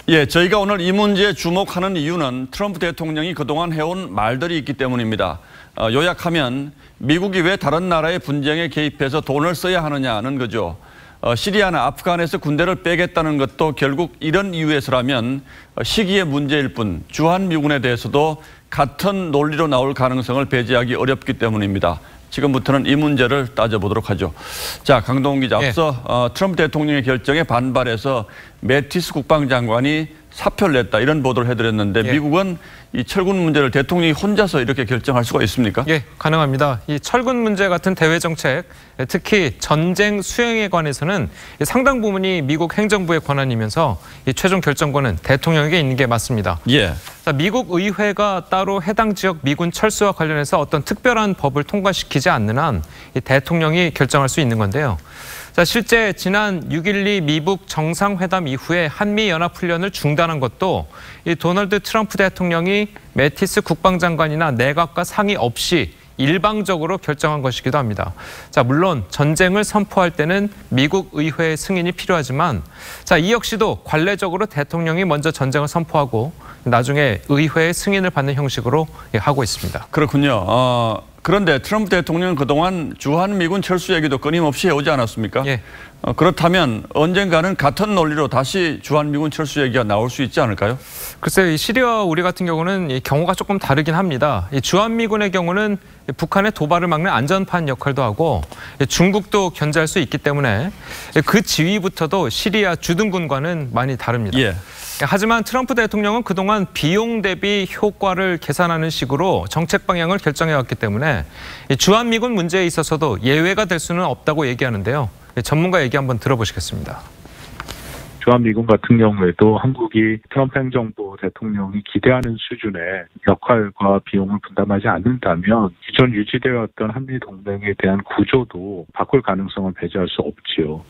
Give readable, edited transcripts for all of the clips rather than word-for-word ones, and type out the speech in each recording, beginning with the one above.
예, 저희가 오늘 이 문제에 주목하는 이유는 트럼프 대통령이 그동안 해온 말들이 있기 때문입니다. 요약하면 미국이 왜 다른 나라의 분쟁에 개입해서 돈을 써야 하느냐는 거죠. 시리아나 아프간에서 군대를 빼겠다는 것도 결국 이런 이유에서라면 시기의 문제일 뿐 주한미군에 대해서도 같은 논리로 나올 가능성을 배제하기 어렵기 때문입니다. 지금부터는 이 문제를 따져보도록 하죠. 자, 강동훈 기자, 앞서 트럼프 대통령의 결정에 반발해서 매티스 국방장관이 사표를 냈다 이런 보도를 해드렸는데 미국은 이 철군 문제를 대통령이 혼자서 이렇게 결정할 수가 있습니까? 예, 가능합니다. 이 철군 문제 같은 대외 정책, 특히 전쟁 수행에 관해서는 상당 부분이 미국 행정부의 권한이면서 이 최종 결정권은 대통령에게 있는 게 맞습니다. 예. 자, 미국 의회가 따로 해당 지역 미군 철수와 관련해서 어떤 특별한 법을 통과시키지 않는 한 이 대통령이 결정할 수 있는 건데요. 자, 실제 지난 6.12 미북 정상회담 이후에 한미연합훈련을 중단한 것도 이 도널드 트럼프 대통령이 매티스 국방장관이나 내각과 상의 없이 일방적으로 결정한 것이기도 합니다. 자, 물론 전쟁을 선포할 때는 미국 의회의 승인이 필요하지만 자, 이 역시도 관례적으로 대통령이 먼저 전쟁을 선포하고 나중에 의회의 승인을 받는 형식으로 하고 있습니다. 그렇군요. 그런데 트럼프 대통령은 그동안 주한미군 철수 얘기도 끊임없이 해오지 않았습니까? 예. 그렇다면 언젠가는 같은 논리로 다시 주한미군 철수 얘기가 나올 수 있지 않을까요? 글쎄요, 이 시리아와 우리 같은 경우는 이 경우가 조금 다르긴 합니다. 이 주한미군의 경우는 북한의 도발을 막는 안전판 역할도 하고 중국도 견제할 수 있기 때문에 그 지위부터도 시리아 주둔군과는 많이 다릅니다. 예. 하지만 트럼프 대통령은 그동안 비용 대비 효과를 계산하는 식으로 정책 방향을 결정해왔기 때문에 주한미군 문제에 있어서도 예외가 될 수는 없다고 얘기하는데요. 전문가 얘기 한번 들어보시겠습니다. 주한미군 같은 경우에도 한국이 트럼프 행정부 대통령이 기대하는 수준의 역할과 비용을 분담하지 않는다면 기존 유지되어 왔던 한미동맹에 대한 구조도 바꿀 가능성을 배제할 수 없지요.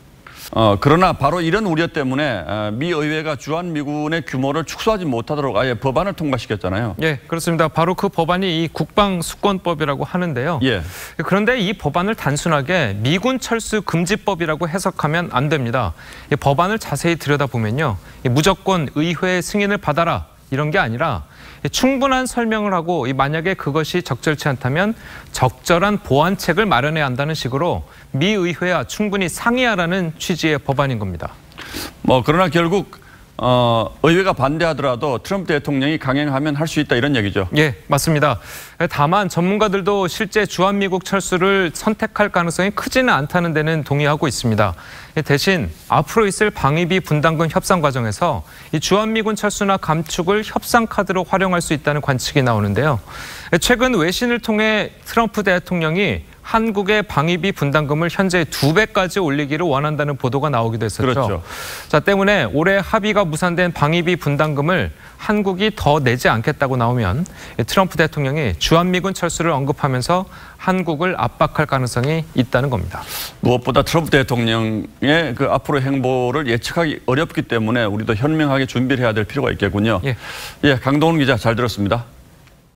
그러나 바로 이런 우려 때문에 미 의회가 주한미군의 규모를 축소하지 못하도록 아예 법안을 통과시켰잖아요. 예, 그렇습니다. 바로 그 법안이 이 국방수권법이라고 하는데요. 예. 그런데 이 법안을 단순하게 미군 철수 금지법이라고 해석하면 안 됩니다. 이 법안을 자세히 들여다보면요. 무조건 의회의 승인을 받아라 이런 게 아니라 충분한 설명을 하고 만약에 그것이 적절치 않다면 적절한 보완책을 마련해야 한다는 식으로 미 의회와 충분히 상의하라는 취지의 법안인 겁니다. 그러나 결국 의회가 반대하더라도 트럼프 대통령이 강행하면 할 수 있다 이런 얘기죠. 예, 맞습니다. 다만 전문가들도 실제 주한미국 철수를 선택할 가능성이 크지는 않다는 데는 동의하고 있습니다. 대신 앞으로 있을 방위비 분담금 협상 과정에서 이 주한미군 철수나 감축을 협상 카드로 활용할 수 있다는 관측이 나오는데요. 최근 외신을 통해 트럼프 대통령이 한국의 방위비 분담금을 현재 2배까지 올리기를 원한다는 보도가 나오기도 했었죠. 그렇죠. 자, 때문에 올해 합의가 무산된 방위비 분담금을 한국이 더 내지 않겠다고 나오면 트럼프 대통령이 주한미군 철수를 언급하면서 한국을 압박할 가능성이 있다는 겁니다. 무엇보다 트럼프 대통령의 그 앞으로 행보를 예측하기 어렵기 때문에 우리도 현명하게 준비를 해야 될 필요가 있겠군요. 예, 강동훈 기자 잘 들었습니다.